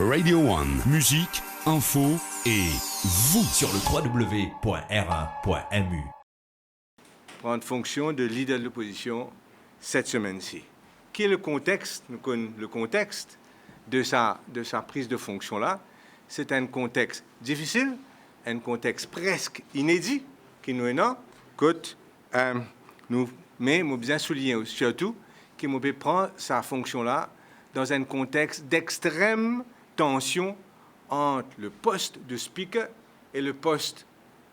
Radio One, musique, info et vous sur le www.r1.mu. Prendre fonction de leader de l'opposition cette semaine-ci. Qui est le contexte? Le contexte de sa prise de fonction-là, c'est un contexte difficile, un contexte presque inédit qui nous est là. Mais je bien souligner surtout qu'il peut prendre sa fonction-là dans un contexte d'extrême tension entre le poste de speaker et le poste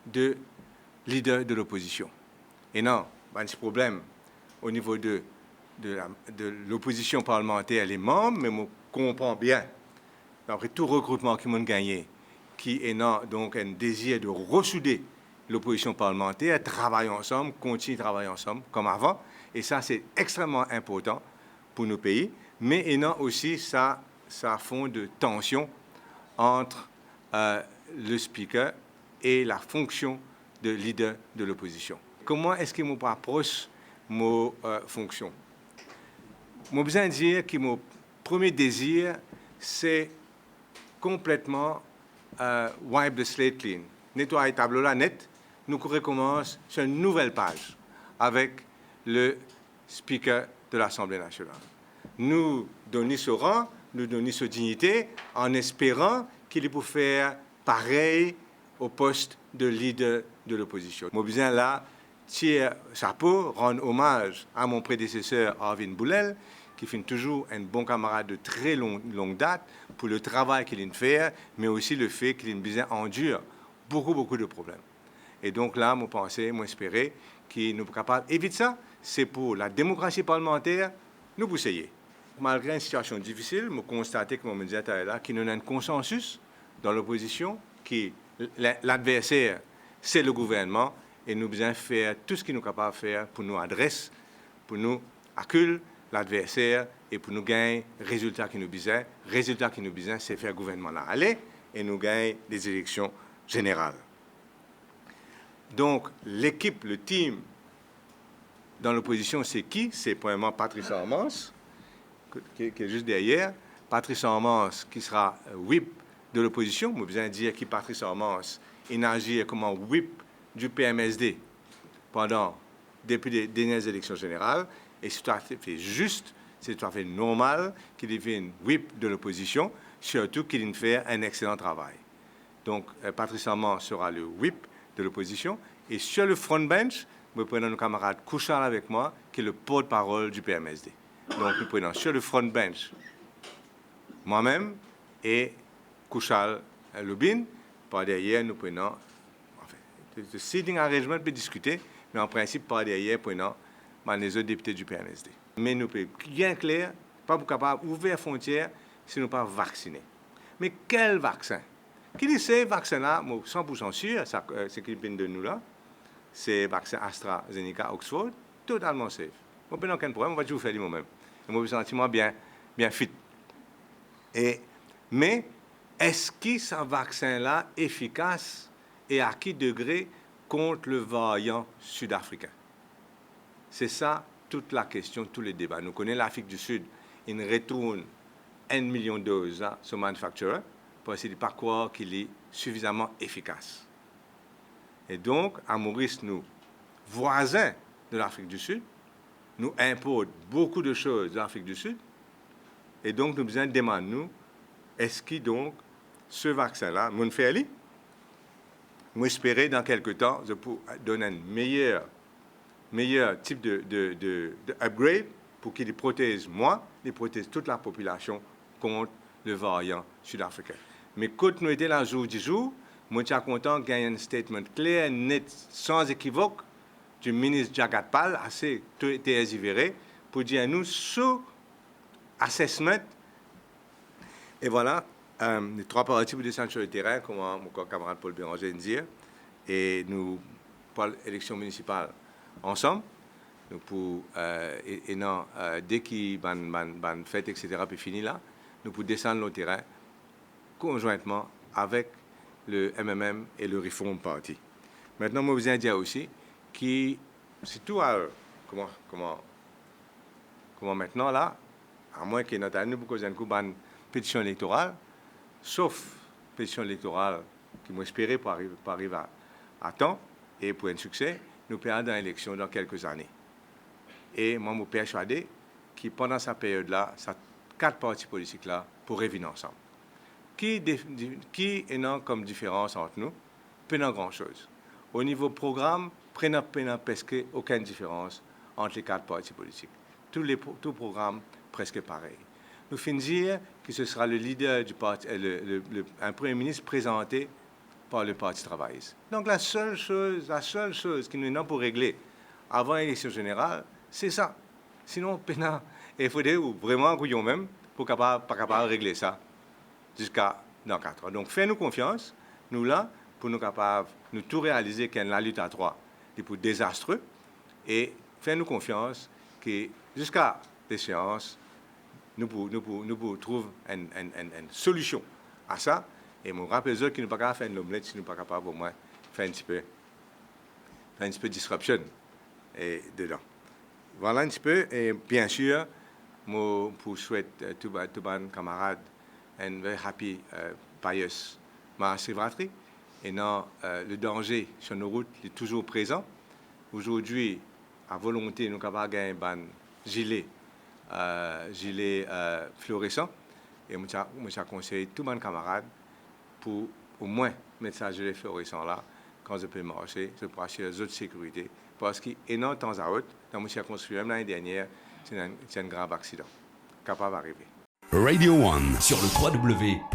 de leader de l'opposition. Et non, il y a un problème au niveau de l'opposition parlementaire, les membres, mais on comprend bien, après tout recrutement qu'ils ont gagné, qui est donc un désir de ressouder l'opposition parlementaire, travailler ensemble, continuer à travailler ensemble comme avant. Et ça, c'est extrêmement important pour nos pays. Mais il y a aussi ça fond de tension entre le speaker et la fonction de leader de l'opposition. Comment est-ce que je m'approche ma fonction? Je besoin de dire que mon premier désir, c'est complètement wipe the slate clean. Nettoyer le tableau là net. Nous recommençons sur une nouvelle page avec le speaker de l'Assemblée nationale. Nous donner ce rang, nous donner cette dignité en espérant qu'il peut faire pareil au poste de leader de l'opposition. Moi, besoin là, tirer chapeau, rendre hommage à mon prédécesseur Arvin Boulel, qui fait toujours un bon camarade de très longue date pour le travail qu'il a fait, mais aussi le fait qu'il a besoin endure beaucoup de problèmes. Et donc là, moi pensais, moi espérais qu'il nous capable d'éviter ça. C'est pour la démocratie parlementaire, nous pour essayer. Malgré une situation difficile, je constate que mon médiateur est là, qu'il y a un consensus dans l'opposition, que l'adversaire, c'est le gouvernement, et nous devons faire tout ce qu'il nous est capable de faire pour nous adresser, pour nous accueillir l'adversaire et pour nous gagner le résultat qui nous besoin. Le résultat qui nous besoin, c'est faire le gouvernement là aller et nous gagner des élections générales. Donc, l'équipe, le team dans l'opposition, c'est qui? C'est premièrement Patrice Armance, qui est juste derrière. Patrice Armance, qui sera whip de l'opposition. Je besoin de dire que Patrice Armance, il agit comme un whip du PMSD depuis les dernières élections générales. Et c'est tout à fait juste, c'est tout à fait normal qu'il devienne whip de l'opposition, surtout qu'il fait un excellent travail. Donc, Patrice Armance sera le whip de l'opposition. Et sur le front bench, nous prenons nos camarades Couchard avec moi, qui est le porte-parole du PMSD. Donc, nous prenons sur le front bench moi-même et Couchard Lubin. Par derrière, nous prenons... Le seating arrangement peut discuter, mais en principe, par derrière, prenons les autres députés du PMSD. Mais nous pouvons bien clair, pas capable d'ouvrir la frontière si nous ne sommes pas vaccinés. Mais quel vaccin? Qui dit ce vaccin-là, 100% sûr, c'est qu'il vient de nous là, c'est le vaccin AstraZeneca Oxford, totalement safe. On n'a aucun problème, on va toujours faire moi-même. Et moi, je me sens bien fit. Mais est-ce que ce vaccin-là est efficace et à quel degré contre le variant sud-africain? C'est ça toute la question, tous les débats. Nous connaissons l'Afrique du Sud, il retourne 1 million de doses à ce manufacturer pour essayer de ne pas croire qu'il est suffisamment efficace. Et donc, à Maurice, nous, voisins de l'Afrique du Sud, nous importons beaucoup de choses de l'Afrique du Sud. Et donc, nous besoin de demander, nous, est-ce que donc, ce vaccin-là, nous fait aller? Moi, j'espérais dans quelques temps, je peux donner un meilleur type de upgrade pour qu'il protège moi, il protège toute la population contre le variant sud-africain. Mais quand nous étions là jour du jour, moi, je suis content de gagner un statement clair, net, sans équivoque, du ministre Jagat Pal, assez tergiversé, pour dire à nous ce assessment. Et voilà, les trois parties pour descendre sur le terrain, comme mon camarade Paul Béranger dit, et nous, pour l'élection municipale, ensemble, nous pour, dès qu'il ban fête, etc., puis fini là, nous pour descendre le terrain conjointement avec le MMM et le Reform Party. Maintenant, moi, je vous ai dit aussi que c'est tout à eux. Comment maintenant, là, à moins qu'il y ait notre année pour cause d'une pétition électorale, sauf pétition électorale qui m'espérait pour arriver à temps et pour un succès, nous perdons l'élection dans quelques années. Et moi, je suis persuadé que pendant cette période-là, ces 4 partis politiques-là pourraient venir ensemble. Qui est comme différence entre nous? Pas grand-chose. Au niveau programme, prenons presque aucune différence entre les 4 partis politiques. Tout programme presque pareil. Nous finissons dire que ce sera le leader du parti, un Premier ministre présenté par le Parti travailliste. Donc la seule chose qui nous a pour régler avant l'élection générale, c'est ça. Sinon, il faudrait vraiment couillon même pour pas capable de régler ça jusqu'à dans 4 ans. Donc faites-nous confiance, nous là, pour nous capables de tout réaliser que la lutte à 3 est pour désastreux et faites-nous confiance que jusqu'à l'échéance, nous pouvons trouver une solution à ça. Et je rappelle que nous ne pouvons pas faire une omelette si nous ne sommes pas capables au moins faire un petit peu de disruption dedans. Voilà un petit peu. Et bien sûr, je souhaite tous mes camarades un very happy, pious Mahashivratri. Et non, le danger sur nos routes est toujours présent. Aujourd'hui, à volonté, nous sommes capables de gagner un gilet fluorescent. Et je conseille tous mes camarades pour au moins mettre ce gilet fluorescent là quand je peux marcher, je peux assurer les autres sécurités. Parce qu'énormément de temps à autre, dans mon circonscription, même l'année dernière, c'est un grave accident capable d'arriver. Radio One sur le www.r1.mu.